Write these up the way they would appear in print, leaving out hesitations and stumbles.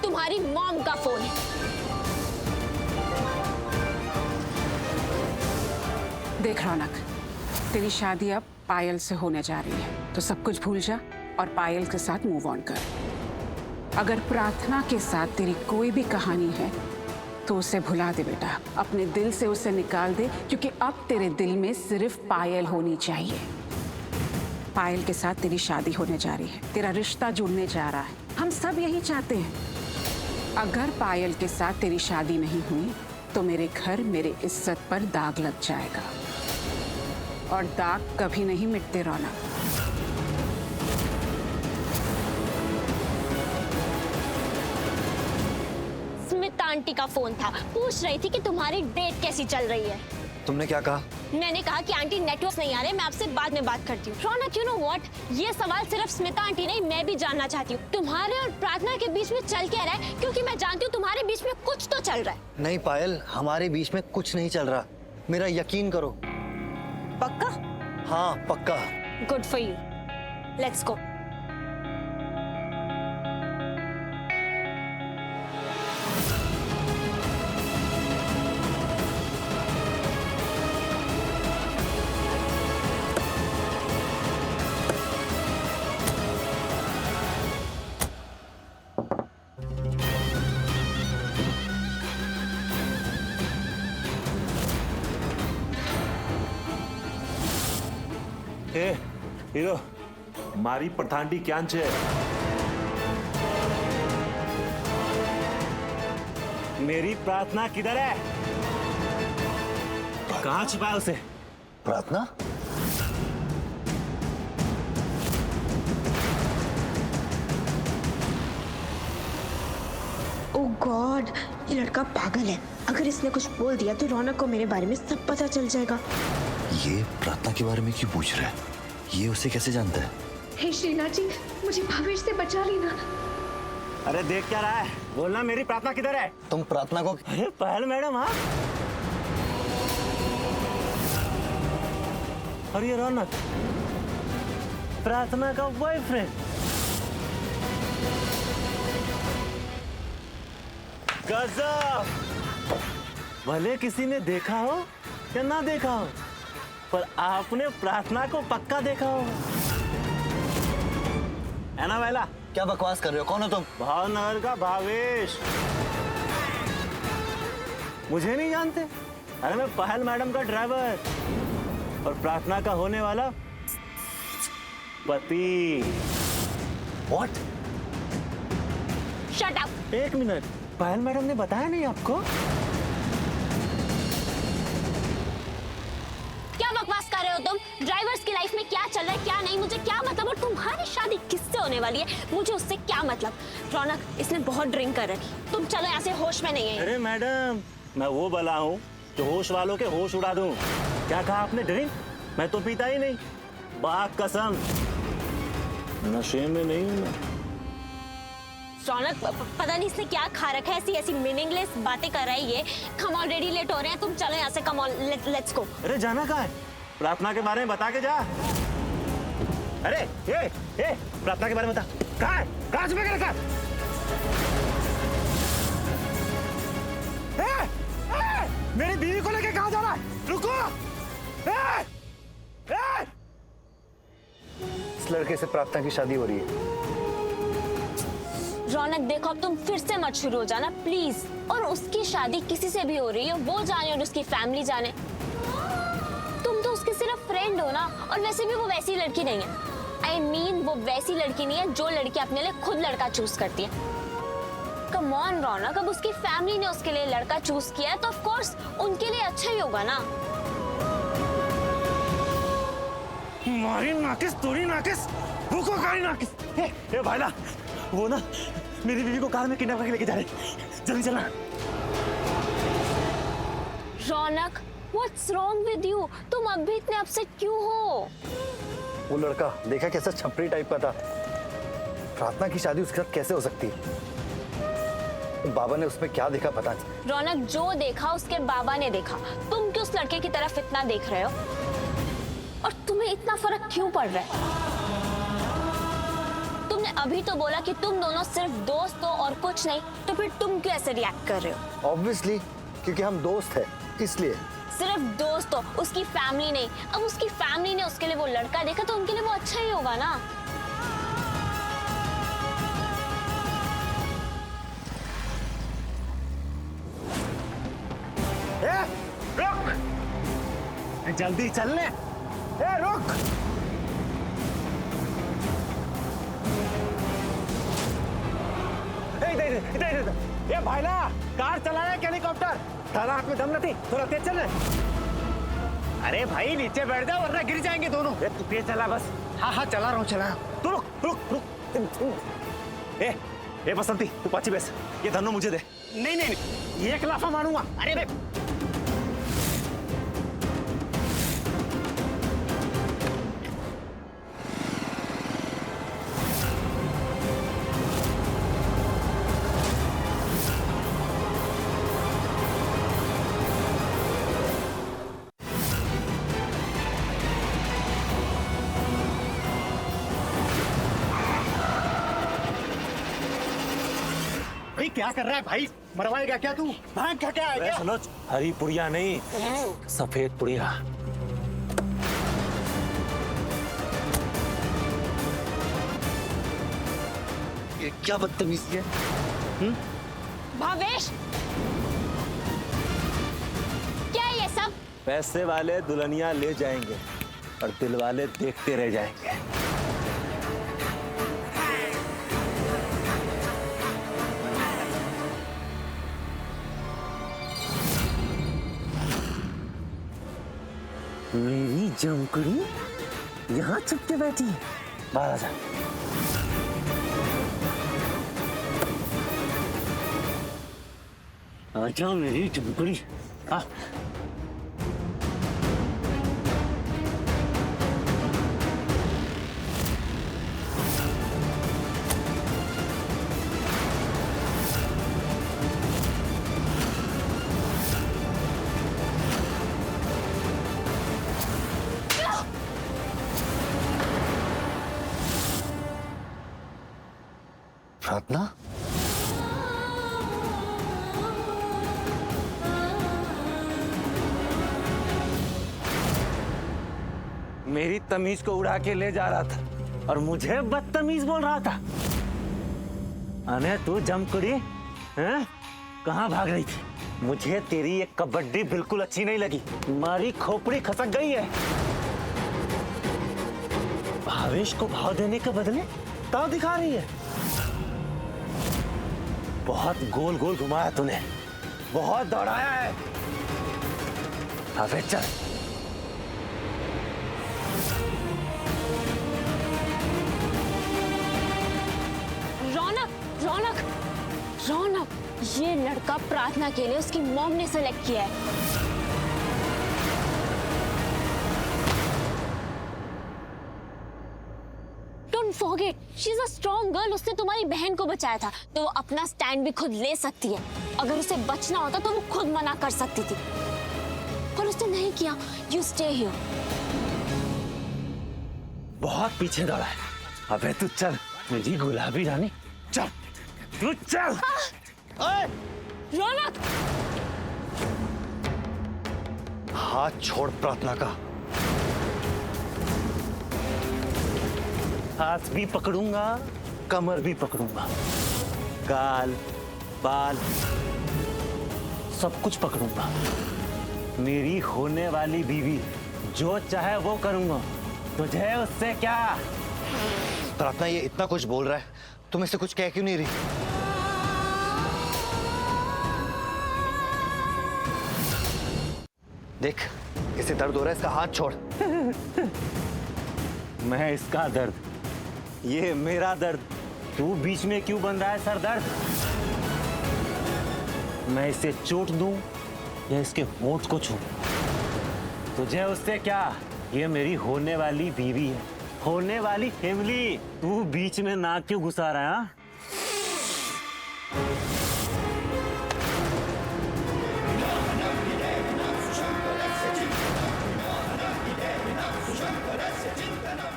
तुम्हारी मॉम का फोन है। देख रौनक, तेरी शादी अब पायल से होने जा रही है, तो सब कुछ भूल जा और पायल के साथ मूव ऑन कर। अगर प्रार्थना के साथ तेरी कोई भी कहानी है तो उसे भुला दे बेटा, अपने दिल से उसे निकाल दे, क्योंकि अब तेरे दिल में सिर्फ पायल होनी चाहिए। पायल के साथ तेरी शादी होने जा रही है, तेरा रिश्ता जुड़ने जा रहा है, हम सब यही चाहते हैं। अगर पायल के साथ तेरी शादी नहीं हुई तो मेरे घर, मेरे इज्जत पर दाग लग जाएगा, और दाग कभी नहीं मिटते रौनक। स्मिता आंटी का फोन था, पूछ रही थी कि तुम्हारी डेट कैसी चल रही है। तुमने क्या कहा? मैंने कहा कि आंटी नेटवर्क नहीं आ रहे, मैं आपसे बाद में बात करती हूँ। रौनक, यू नो व्हाट, ये सवाल सिर्फ स्मिता आंटी नहीं, मैं भी जानना चाहती हूँ तुम्हारे और प्रार्थना के बीच में चल क्या रहा है, क्योंकि मैं जानती हूँ तुम्हारे बीच में कुछ तो चल रहा है। नहीं पायल, हमारे बीच में कुछ नहीं चल रहा, मेरा यकीन करो। पक्का? हाँ पक्का। Good for you, let's go. A hero, मारी प्रधांडी क्या छे? मेरी प्रार्थना किधर है? कहाँ छिपाया उसे? प्रार्थना? ओह गॉड, ये लड़का पागल है। अगर इसने कुछ बोल दिया तो रौनक को मेरे बारे में सब पता चल जाएगा। ये प्रार्थना के बारे में क्यों पूछ रहा है? ये उसे कैसे जानता है? हे श्रीनाथ जी, मुझे भावेश से बचा लेना। अरे देख क्या रहा है? बोलना मेरी प्रार्थना किधर है? तुम प्रार्थना को? अरे पहल मैडम, हाँ? और ये रौनक, प्रार्थना का बॉयफ्रेंड। गजब! भले किसी ने देखा हो या ना देखा हो, पर आपने प्रार्थना को पक्का देखा हो, है ना महिला? क्या बकवास कर रहे हो? कौन हो तुम? भावनगर का भावेश। मुझे नहीं जानते? अरे मैं पहल मैडम का ड्राइवर और प्रार्थना का होने वाला पति। What? Shut up. एक मिनट, पहल मैडम ने बताया नहीं आपको? क्या बकवास कर रहे हो तुम? ड्राइवर्स की लाइफ में क्या चल रहा है क्या नहीं, मुझे क्या मतलब, और तुम्हारी शादी किससे होने वाली है, मुझे उससे क्या मतलब। रौनक, इसने बहुत ड्रिंक कर रखी, तुम चलो यहाँ से, होश में नहीं है। अरे मैडम, मैं वो बला हूँ जो होश वालों के होश उड़ा दूं। क्या कहा आपने? ड्रिंक? मैं तो पीता ही नहीं, बात कसम, नशे में नहीं हूँ मैं। रौनक, पता नहीं इसने क्या खा रखा है, ऐसी ऐसी मीनिंगलेस बातें कर रहा है ये। हम ऑलरेडी लेट हो रहे हैं, तुम चलो यहाँ से, कम ऑन, लेट्स गो। अरे जाना कहाँ है? प्रार्थना के बारे में बता के जा। अरे ए, प्रार्थना के बारे में बता। कहाँ है? कहाँ छुपा के रखा? मेरी बीवी को लेके कहाँ जा रहा है? रुको! इस लड़के से प्रार्थना की शादी हो रही है। रौनक देखो, अब तुम फिर से मत शुरू हो जाना प्लीज। और उसकी शादी किसी से भी हो रही है, वो जाने और उसकी फैमिली जाने। तुम तो उसके सिर्फ फ्रेंड हो ना, और वैसे भी वो वैसी लड़की नहीं है। I mean, वो वैसी लड़की नहीं है जो लड़की अपने लिए खुद लड़का चूज करती है। कम ऑन रौनक, अब उसकी फैमिली ने उसके लिए लड़का चूज किया है तो ऑफ कोर्स उनके लिए अच्छा ही होगा ना। मारी नाकिस, तोरी नाकिस, रुको गाड़ी नाकिस। ए भाईला, वो ना मेरी बीवी को कार में किडनैप करके लेके जा रहे, जल्दी चलना। रौनक, व्हाट्स रॉन्ग विद यू? तुम अब भी इतने अपसेट क्यों हो? वो लड़का देखा कैसा छपरी टाइप का था? प्रार्थना की शादी उसके साथ कैसे हो सकती है? बाबा ने उसमें क्या देखा पता नहीं। रौनक, जो देखा उसके बाबा ने देखा, तुम क्यों उस लड़के की तरफ इतना देख रहे हो? और तुम्हें इतना फर्क क्यों पड़ रहा है? तुम तुमने अभी तो बोला कि तुम दोनों सिर्फ दोस्त हो और कुछ नहीं, तो फिर तुम क्यों ऐसे रिएक्ट कर रहे हो? ऑब्वियसली क्योंकि हम दोस्त हैं इसलिए। सिर्फ दोस्त हो, उसकी फैमिली नहीं। अब उसकी फैमिली ने उसके लिए वो लड़का देखा तो उनके लिए वो अच्छा ही होगा ना। रुक, जल्दी चल ले। रुक। ये भाईला, कार चला रहा है हेलीकॉप्टर। थाना हाथ में दम नहीं, थोड़ा तेज चल। अरे भाई नीचे बैठ जाओ वरना गिर जाएंगे दोनों। तू तेज चला बस। हाँ हाँ चला रहा हूँ, चला। तू रुक रुक रुक। ए बसंती, तू पाछी बैस। ये धन्नो मुझे दे। नहीं नहीं नहीं, ये एक लाफा मारूंगा। अरे भाई क्या कर रहा है भाई? मरवाएगा क्या तू? भाग क्या है क्या? सुनो, हरी पुड़िया नहीं, सफेद पुड़िया। ये क्या बदतमीजी है? भावेश, क्या ये सब? पैसे वाले दुल्हनिया ले जाएंगे और दिल वाले देखते रह जाएंगे। मेरी जमकड़ी यहाँ छुप के बैठी है। बाहर आजा। आजा मेरी जमकड़ी। हाँ प्रार्थना, मेरी तमीज को उड़ा के ले जा रहा था और मुझे बदतमीज बोल रहा था। अने तू जमकड़ी, हैं? कहाँ भाग रही थी? मुझे तेरी ये कबड्डी बिल्कुल अच्छी नहीं लगी। तुम्हारी खोपड़ी खसक गई है। भावेश को भाव देने के बदले ताव दिखा रही है। बहुत गोल गोल घुमाया तूने, बहुत दौड़ाया है। अबे चल। रौनक, रौनक, ये लड़का प्रार्थना के लिए उसकी मॉम ने सेलेक्ट किया है। Don't forget, she's a strong girl. उसने तुम्हारी बहन को बचाया था, तो वो अपना स्टैंड भी खुद ले सकती है। अगर उसे बचना होता तो वो खुद मना कर सकती थी, पर उसने नहीं किया। You stay here. बहुत पीछे दौड़ा है। अबे तू चल, मेरी गुलाबी रानी, चल तू चल। रौनक, हाथ छोड़ प्रार्थना का। हाथ भी पकड़ूंगा, कमर भी पकड़ूंगा, गाल, बाल, सब कुछ पकड़ूंगा। मेरी होने वाली बीवी, जो चाहे वो करूंगा। तुझे उससे क्या? प्रार्थना ये इतना कुछ बोल रहा है, तुम इससे कुछ कह क्यों नहीं रही? देख, इसे दर्द हो रहा है, इसका हाथ छोड़। मैं इसका दर्द, ये मेरा दर्द, तू बीच में क्यों बन रहा है सर दर्द? मैं इसे चोट दूं या इसके होंठ को छू? तुझे उससे क्या? ये मेरी होने वाली बीवी है, होने वाली फैमिली। तू बीच में नाक क्यों घुसा रहा है? हाँ?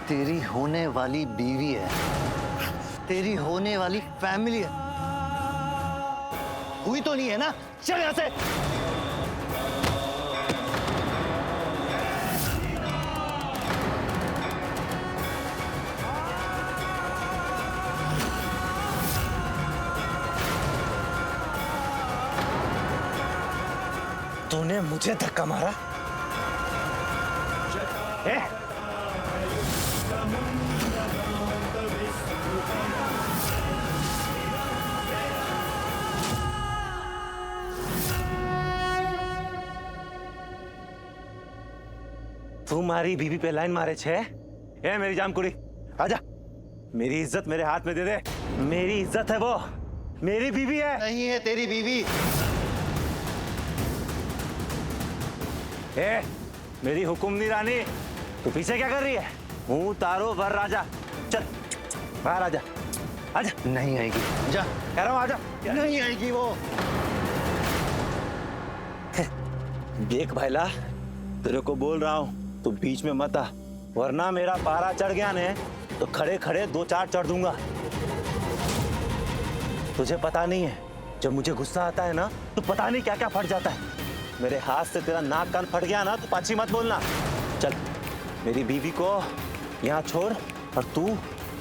तेरी होने वाली बीवी है, तेरी होने वाली फैमिली है। हुई तो नहीं है ना? चल यहाँ से। तूने मुझे धक्का मारा? ए? तू मारी बीबी पे लाइन मारे छे? ए मेरी जाम कुड़ी, आजा। मेरी इज्जत मेरे हाथ में दे दे। मेरी इज्जत है वो, मेरी बीवी है। नहीं है तेरी बीवी। ए, मेरी हुकुमनी रानी, तू पीछे क्या कर रही है? हूँ तारो वर राजा। चल बाहर आजा, आजा। नहीं आएगी, जा। कह रहा हूँ आजा। नहीं आएगी वो। देख भाईला, तेरे को बोल रहा हूँ, तू बीच में मत आ, वरना मेरा पारा चढ़ गया ने तो खड़े खड़े 2-4 चढ़ दूंगा। तुझे पता नहीं है, जब मुझे गुस्सा आता है ना तो पता नहीं क्या क्या फट जाता है। मेरे हाथ से तेरा नाक कान फट गया ना तो पाछी मत बोलना। चल मेरी बीवी को यहाँ छोड़ और तू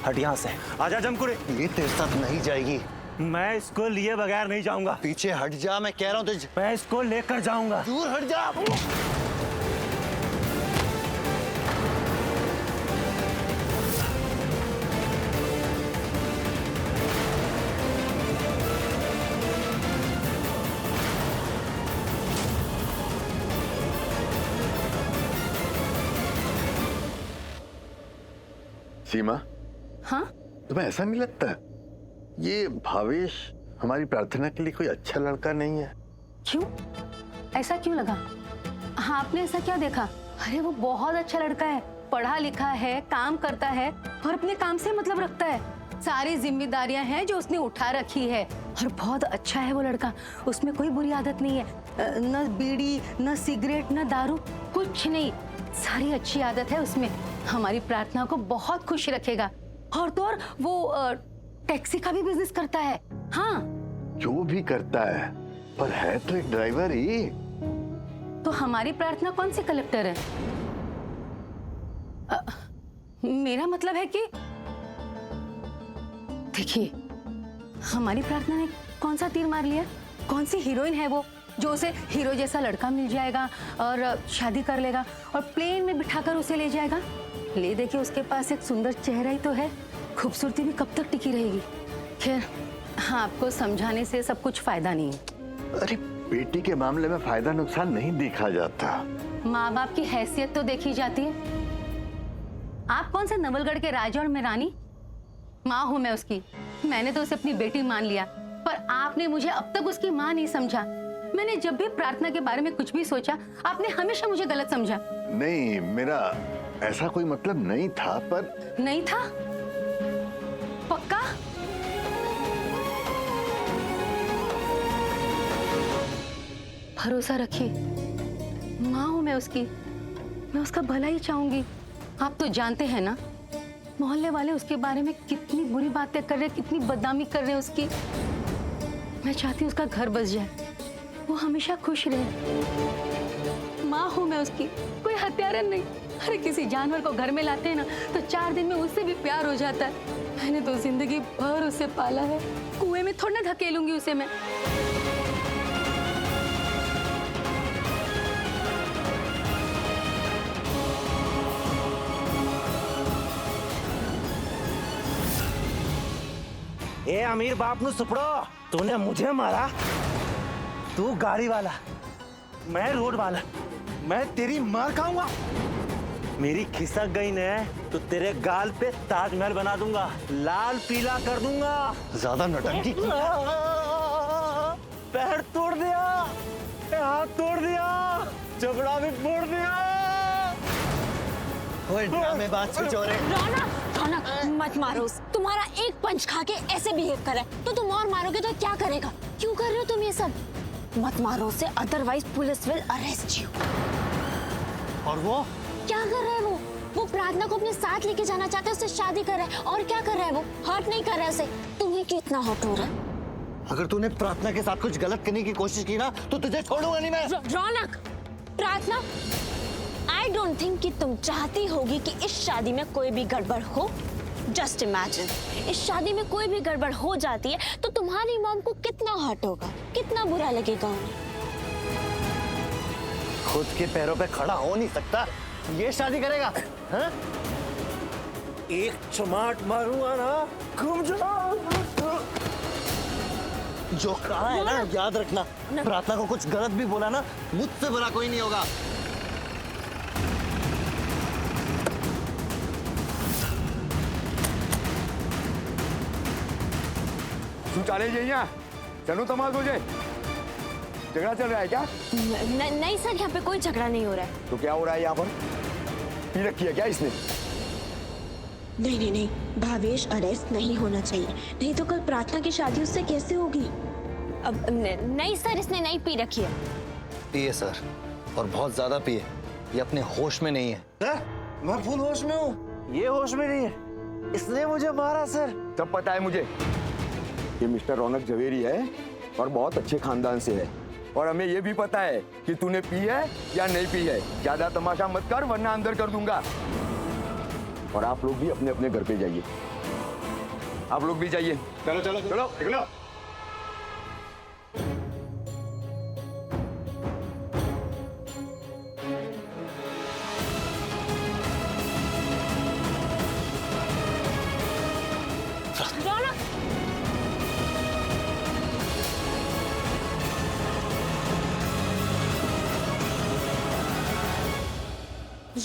हट यहाँ से। आजा जमकुड़ी। ये तेरे साथ नहीं जाएगी। मैं इसको लिए बगैर नहीं जाऊंगा। पीछे हट जा, मैं कह रहा हूँ तुझे। मैं इसको लेकर जाऊंगा। दूर हट जा। सीमा, हाँ? तुम्हें ऐसा नहीं लगता ये भावेश हमारी प्रार्थना के लिए कोई अच्छा लड़का नहीं है? क्यों? ऐसा क्यों लगा? हाँ, आपने ऐसा क्या देखा? अरे वो बहुत अच्छा लड़का है, पढ़ा लिखा है, काम करता है और अपने काम से मतलब रखता है। सारी जिम्मेदारियां हैं जो उसने उठा रखी है और बहुत अच्छा है वो लड़का। उसमें कोई बुरी आदत नहीं है, न बीड़ी, न सिगरेट, न दारू, कुछ नहीं। सारी अच्छी आदत है उसमें। हमारी प्रार्थना को बहुत खुश रखेगा। और तो और वो टैक्सी का भी बिजनेस करता है। हाँ, जो भी करता है, पर है तो एक ड्राइवर ही। तो हमारी प्रार्थना कौन सी कलेक्टर है? मेरा मतलब है कि देखिए, हमारी प्रार्थना ने कौन सा तीर मार लिया? कौन सी हीरोइन है वो जो उसे हीरो जैसा लड़का मिल जाएगा और शादी कर लेगा और प्लेन में बिठाकर उसे ले जाएगा? ले देखिए, उसके पास एक सुंदर चेहरा ही तो है, खूबसूरती भी कब तक टिकी रहेगी? खैर, हाँ, आपको समझाने से सब कुछ फायदा नहीं है। अरे बेटी के मामले में फायदा नुकसान नहीं देखा जाता। माँ बाप की हैसियत तो देखी जाती है। आप कौन से नवलगढ़ के राजा और मैं रानी? माँ हूं मैं उसकी। मैंने तो उसे अपनी बेटी मान लिया, पर आपने मुझे अब तक उसकी माँ नहीं समझा। मैंने जब भी प्रार्थना के बारे में कुछ भी सोचा, आपने हमेशा मुझे गलत समझा। नहीं, मेरा ऐसा कोई मतलब नहीं था। पर नहीं था? पक्का? भरोसा रखिए, माँ हूं मैं उसकी। मैं उसका भला ही चाहूंगी। आप तो जानते हैं ना, मोहल्ले वाले उसके बारे में कितनी बुरी बातें कर रहे हैं, कितनी बदनामी कर रहे हैं उसकी। मैं चाहती हूँ उसका घर बस जाए, वो हमेशा खुश रहे। माँ हूं मैं उसकी, कोई हत्यारन नहीं। अरे किसी जानवर को घर में लाते हैं ना तो 4 दिन में उससे भी प्यार हो जाता है। मैंने तो जिंदगी भर उसे पाला है, कुएं में थोड़ा ना धकेलूंगी उसे मैं। ए अमीर बाप नु सुपड़ो, तूने मुझे मारा। तू गाड़ी वाला, मैं रोड वाला। मैं तेरी मार खाऊंगा। मेरी खिसक गई ने तो तेरे गाल पे ताजमहल बना दूंगा, लाल पीला कर दूंगा। ज्यादा नौटंकी की। पैर तोड़ दिया, हाथ तोड़ दिया, जबड़ा भी फोड़ दिया। ओए ड्रामेबाज कचौरे। रौनक, रौनक, मत मारो। तुम्हारा एक पंच खा के ऐसे बिहेव कर रहा है तो तुम और मारोगे तो क्या करेगा? क्यों कर रहे हो तुम ये सब? मत मारो उसे, otherwise police will arrest you. और वो क्या कर रहा है वो? वो प्रार्थना को अपने साथ लेके जाना चाहता है, उससे शादी कर रहा है। और क्या कर रहा है वो? हर्ट नहीं कर रहा है उसे। तुम्हें क्यों इतना हर्ट हो रहा है? अगर तूने प्रार्थना के साथ कुछ गलत करने की कोशिश की ना तो तुझे छोड़ूंगा नहीं मैं। रौनक, प्रार्थना, आई डोंट थिंक कि तुम चाहती होगी कि इस शादी में कोई भी गड़बड़ हो। जस्ट इमेजिन, इस शादी में कोई भी गड़बड़ हो जाती है तो तुम्हारी मॉम को कितना हर्ट होगा, कितना बुरा लगेगा उन्हें। खुद के पैरों पे खड़ा हो नहीं सकता, ये शादी करेगा? हाँ? एक चमाट मारूंगा ना, घूम जाओ। जो कहा है ना याद रखना। प्रार्थना को कुछ गलत भी बोला ना, मुझसे बुरा कोई नहीं होगा। શું ચાલે છે અહીંયા? શેનો તમાશો છે? झगड़ा चल रहा है क्या? नहीं सर, यहाँ पे कोई झगड़ा नहीं हो रहा है। तो क्या हो रहा है यहाँ पर? पी रखी है क्या इसने? नहीं नहीं नहीं, भावेश अरेस्ट नहीं होना चाहिए, नहीं तो कल प्रार्थना की शादी उससे कैसे होगी? अब नहीं सर, इसने नहीं पी रखी है। पिए सर, और बहुत ज्यादा पिए। ये अपने होश में नहीं है। मैं फुल होश में हूँ, ये होश में नहीं है। इसने मुझे मारा सर। सब पता है मुझे। ये मिस्टर रौनक झवेरी है और बहुत अच्छे खानदान से है, और हमें ये भी पता है कि तूने पी है या नहीं पी है। ज्यादा तमाशा मत कर वरना अंदर कर दूंगा। और आप लोग भी अपने अपने घर पे जाइए। आप लोग भी जाइए। चलो चलो चलो निकलो।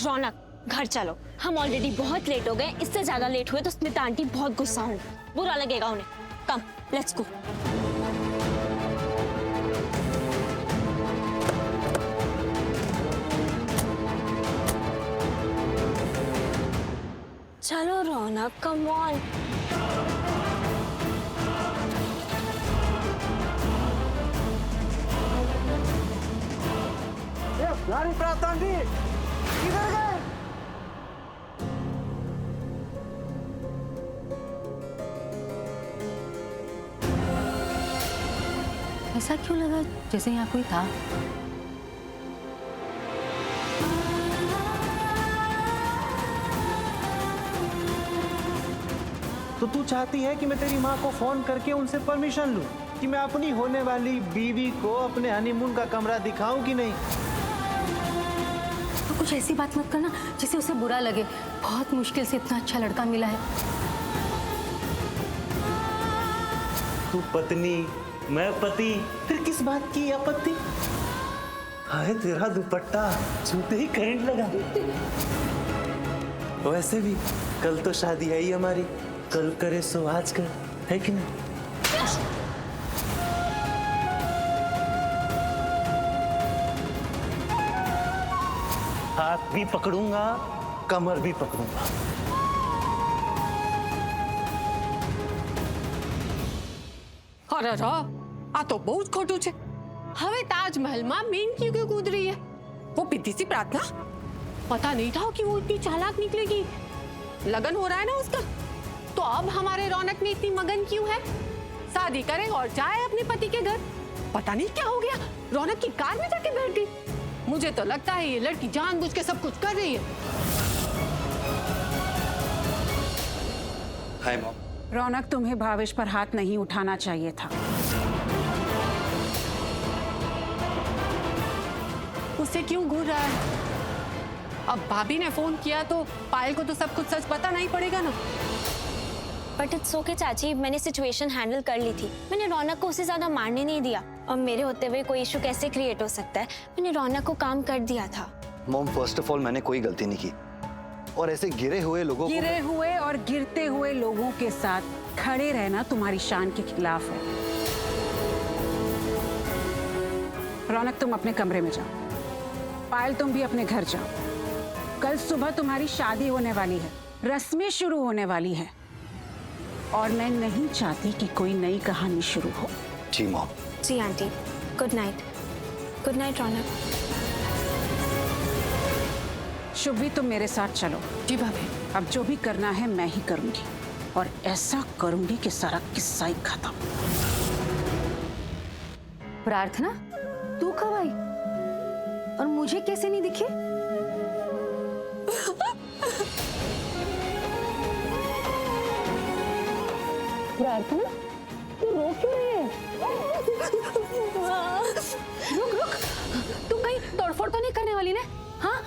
रौनक, घर चलो, हम ऑलरेडी बहुत लेट हो गए। इससे ज्यादा लेट हुए तो स्मिता आंटी बहुत गुस्सा होंगी, बुरा लगेगा उन्हें। कम, लेट्स गो। चलो रौनक, कम ऑन। प्रार्थना जी किधर गए? ऐसा क्यों लगा जैसे यहाँ कोई था? तो तू चाहती है कि मैं तेरी माँ को फोन करके उनसे परमिशन लूं कि मैं अपनी होने वाली बीवी को अपने हनीमून का कमरा दिखाऊं कि नहीं? तो कुछ ऐसी बात मत करना जिससे उसे बुरा लगे। बहुत मुश्किल से इतना अच्छा लड़का मिला है। तू पत्नी, मैं पति, फिर किस बात की आपत्ति? हाय तेरा दुपट्टा छूते ही करंट लगा। वैसे भी कल तो शादी है ही हमारी, कल करे सो आज कर, है कि नहीं? हाथ भी पकड़ूंगा, कमर भी पकड़ूंगा। અરે આ તો બહુ જ ખોટું છે। હવે તાજમहलમાં મેનકી क्यों कूद रही है? वो पिद्दी सी प्रार्थना, पता नहीं था कि वो इतनी चालाक निकलेगी। लगन हो रहा है ना उसका, तो अब हमारे रौनक में इतनी मगन क्यों है? शादी करे और जाए अपने पति के घर। पता नहीं क्या हो गया, रौनक की कार में जाके बैठ गई। मुझे तो लगता है ये लड़की जानबूझ के सब कुछ कर रही है। Hi mom. रौनक, तुम्हें भावेश पर हाथ नहीं उठाना चाहिए था। उससे क्यों घूर रहा है? अब भाभी ने फोन किया तो पायल को तो सब कुछ सच पता नहीं पड़ेगा ना। बट इट्स ओके चाची, मैंने सिचुएशन हैंडल कर ली थी। मैंने रौनक को उससे ज्यादा मारने नहीं दिया, और मेरे होते हुए कोई इशू कैसे क्रिएट हो सकता है? मैंने रौनक को काम कर दिया था। मॉम, फर्स्ट ऑफ ऑल मैंने कोई गलती नहीं की, और ऐसे गिरे हुए लोगों को गिरे हुए और गिरते हुए लोगों के साथ खड़े रहना तुम्हारी शान के खिलाफ है। रौनक, तुम अपने कमरे में जाओ। पायल, तुम भी अपने घर जाओ। कल सुबह तुम्हारी शादी होने वाली है, रस्में शुरू होने वाली है, और मैं नहीं चाहती कि कोई नई कहानी शुरू हो। जी मॉम। जी aunty, good night. Good night Raunak. Shubhi तुम मेरे साथ चलो। जी भाभी। अब जो भी करना है मैं ही करूंगी, और ऐसा करूंगी कि सारा किस्सा ही खत्म। प्रार्थना, तू कब आई और मुझे कैसे नहीं दिखी? प्रार्थना, तू रो क्यों रही है? रुक रुक, तू कहीं तोड़फोड़ तो नहीं करने वाली ने? हाँ,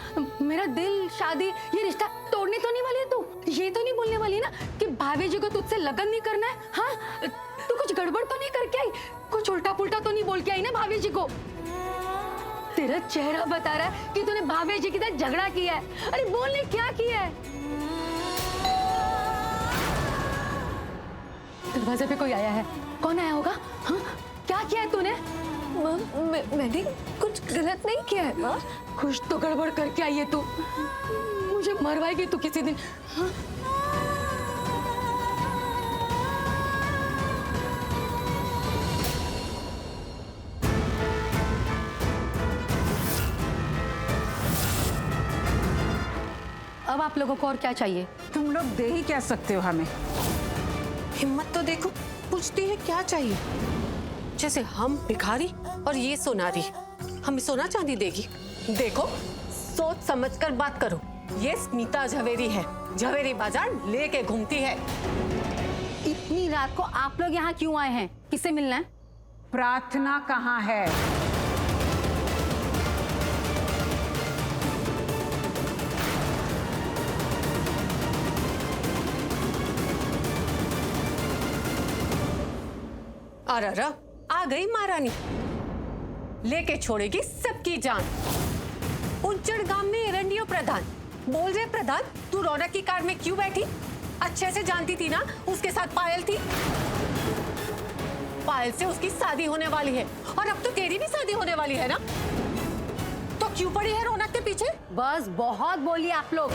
मेरा दिल, शादी, ये रिश्ता तोड़ने तो नहीं वाली है तू? ये तो नहीं बोलने वाली ना कि भाभी जी को तुझसे लगन नहीं करना है? हाँ, तू कुछ गड़बड़ तो नहीं करके आई? कुछ उल्टा पुल्टा तो नहीं बोल के आई ना भाभी जी को? तेरा चेहरा बता रहा है कि तूने भाभी जी के साथ झगड़ा किया है। अरे बोलने क्या किया है? दरवाजे पे कोई आया है। कौन आया होगा? हाँ, क्या किया है तूने? मैंने कुछ गलत नहीं किया है माँ। कुछ तो गड़बड़ करके आई है तू। मुझे मरवाएगी तू किसी दिन। हाँ? अब आप लोगों को और क्या चाहिए? तुम लोग दे ही क्या सकते हो हमें? हिम्मत तो देखो, पूछती है क्या चाहिए। जैसे हम भिखारी और ये सोनारी, हमें सोना चांदी देगी। देखो, सोच समझकर बात करो। ये स्मिता झवेरी है, झवेरी बाजार लेके घूमती है। इतनी रात को आप लोग यहाँ क्यों आए हैं? किससे मिलना है? प्रार्थना कहाँ है? अरे आ गई महारानी, लेके छोड़ेगी सबकी जान। उज्जड़ गांव में एरंडियो प्रधान बोल रहे, प्रधान तू रौनक की कार में क्यों बैठी? अच्छे से जानती थी ना उसके साथ पायल थी। पायल से उसकी शादी होने वाली है, और अब तो तेरी भी शादी होने वाली है ना, तो क्यों पड़ी है रौनक के पीछे? बस बहुत बोली आप लोग।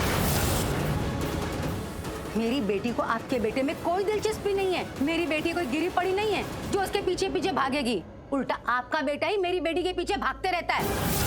मेरी बेटी को आपके बेटे में कोई दिलचस्पी नहीं है। मेरी बेटी कोई गिरी पड़ी नहीं है जो उसके पीछे पीछे भागेगी। उल्टा आपका बेटा ही मेरी बेटी के पीछे भागते रहता है।